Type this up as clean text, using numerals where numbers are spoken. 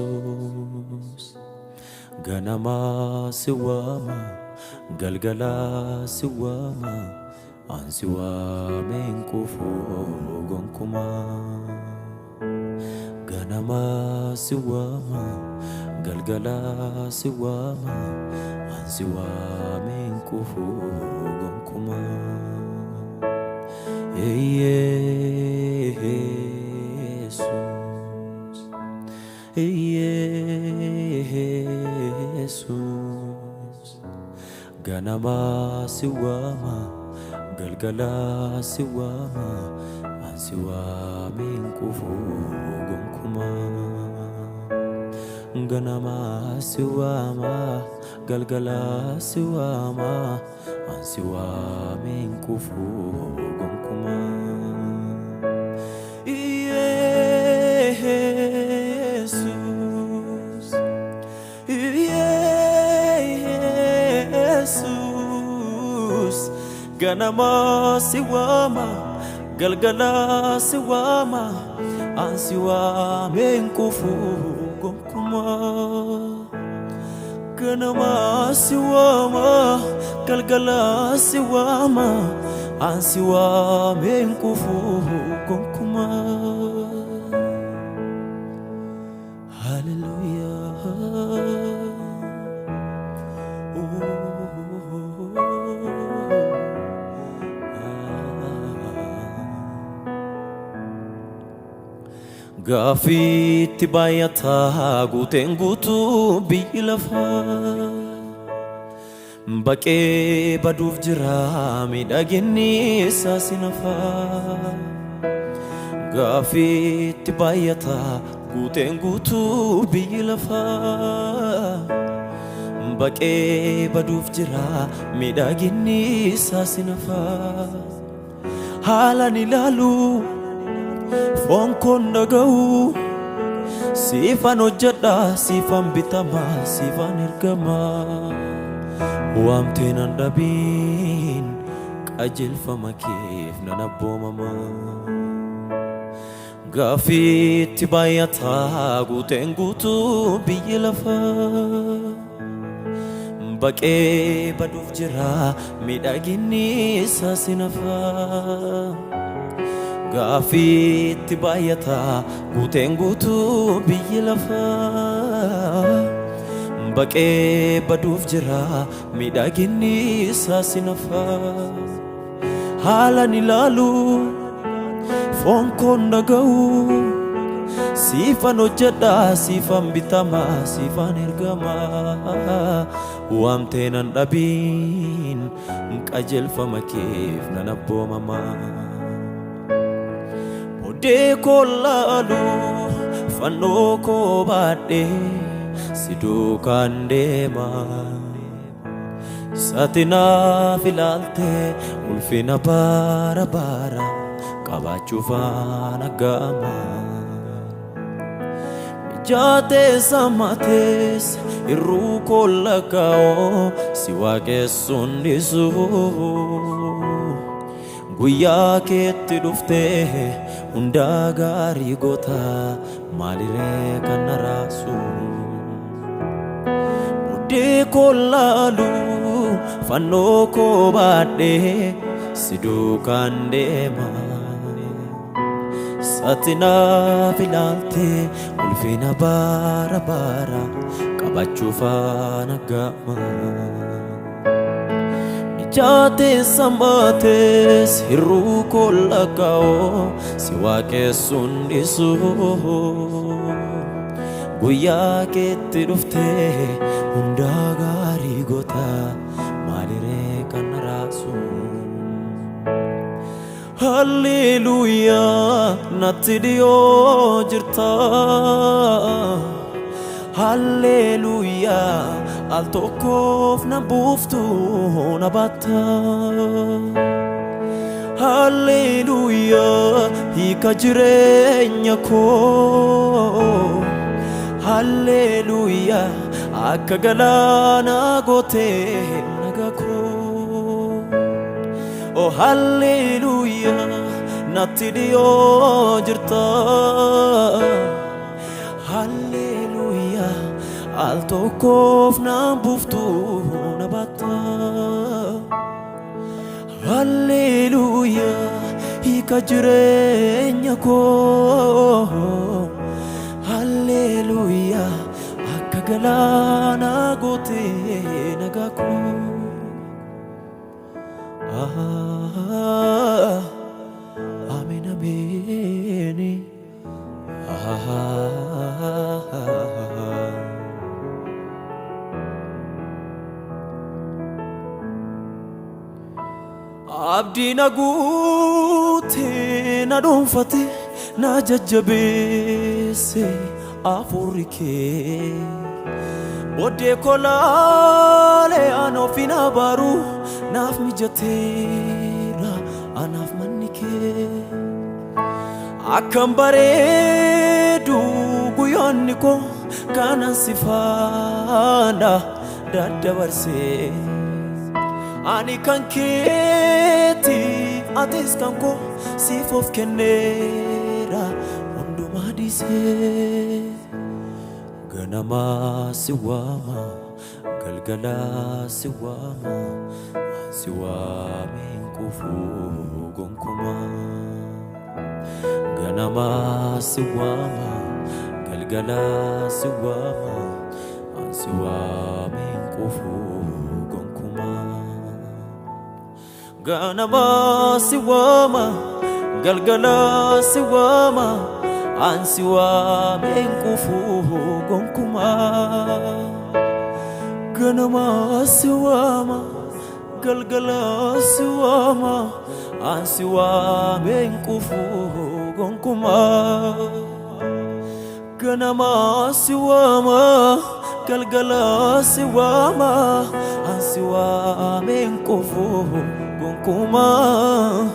Jesus, ganama siwama, galgala siwama, ansiwame nkufu gonkuma. Ganama siwama, galgala siwama, ansiwame nkufu gonkuma. Jesus, ganama siwama, galgala siwama, ansiwame nkufu gonkuma. Ganama siwama, galgala siwama, ansiwame nkufu gonkuma. Ganama siwama, galgala siwama, ansiwame nkufu gonkuma. Ganama siwama, galgala siwama, ansiwame nkufu gonkuma. Hallelujah. Gafiti bayata guten gutu bilafa, baqee baduuf jira miidhaginni isaa sinafa. Gafiti bayata guten gutu bilafa, baqee baduuf jira miidhaginni isaa sinafa. Haalan ilaalu fonkon nagau, sifan hojjedha sifan bitama sifan ergama. Waamteen an dhabiin qajeelfama keef nan abboomama. Gaafiitti baay'ataa guuteen guutuu biyyi lafa, baqee baduuf jira miidhaginni isaa sinafa. Gaafiitti baay'ataa guuteen guutuu biyyi lafa, baqee baduuf jira miidhaginni isaa sinafa. Haalan ilaalu fonkon nagau, sifan hojjedha sifan bitama sifan ergama. Waamteen an dhabiin qajeelfama keef nan abboomama. Deko lalu fannoo koo baadhee si duukaan deema. Satinaaf ilaaltee ulfina bara bara qabaachuufaan aggaama. Mijaatee sammatees irruu koo lakkaa'oo si waaqessuun dhiisu. Guyyaa keetti dhuftee hundaa gaarii goota maaliree kan na raasu. Buddee koo laalu fannoo koo baadhee si duukaan deema. Satinaaf ilaaltee ulfina bara bara qabaachuufaan aggaama. Mijaatee sammatees irruu koo lakkaa'oo si waaqessuun dhiisu. Guyyaa keetti dhuftee hundaa gaarii goota maaliree kan na raasu. Hallelujah, natti dhiyo jirta. Hallelujah, al tokkoof na buuftu na batta. Hallelujah, hiika jireenya koo. Hallelujah, akka galaana gootee nagaa koo. Oh hallelujah, natti dhiyo jirta. Hallelujah, al tokkoof na buuftu na batta. Hallelujah, hiika jireenya koo. Hallelujah, akka galaana gootee nagaa koo. Amen, amen. Abdii na guutee na dhuunfatee na jajjabeesse hafuurri kee. Boodee kolaalee ana ofii na baru naaf mijateera anaaf manni kee. Akkam bareedu guyyoonni koo kanan si faana daddabarsee. Ani kan keeti atis kan koo siif of kenneera hundumaa dhiisee. Ganama si waama galgala si waama si waameen kufuu gonkumaa. Ganama si waama galgala si waama si waameen kufuu gonkumaa. Ganama si waama galgala si waama si waameen kufuu gonkumaa. Ganama si waama galgala si waama si waameen kufuu gonkumaa. Ganama si waama galgala si waama si waameen kufuu gonkumaa.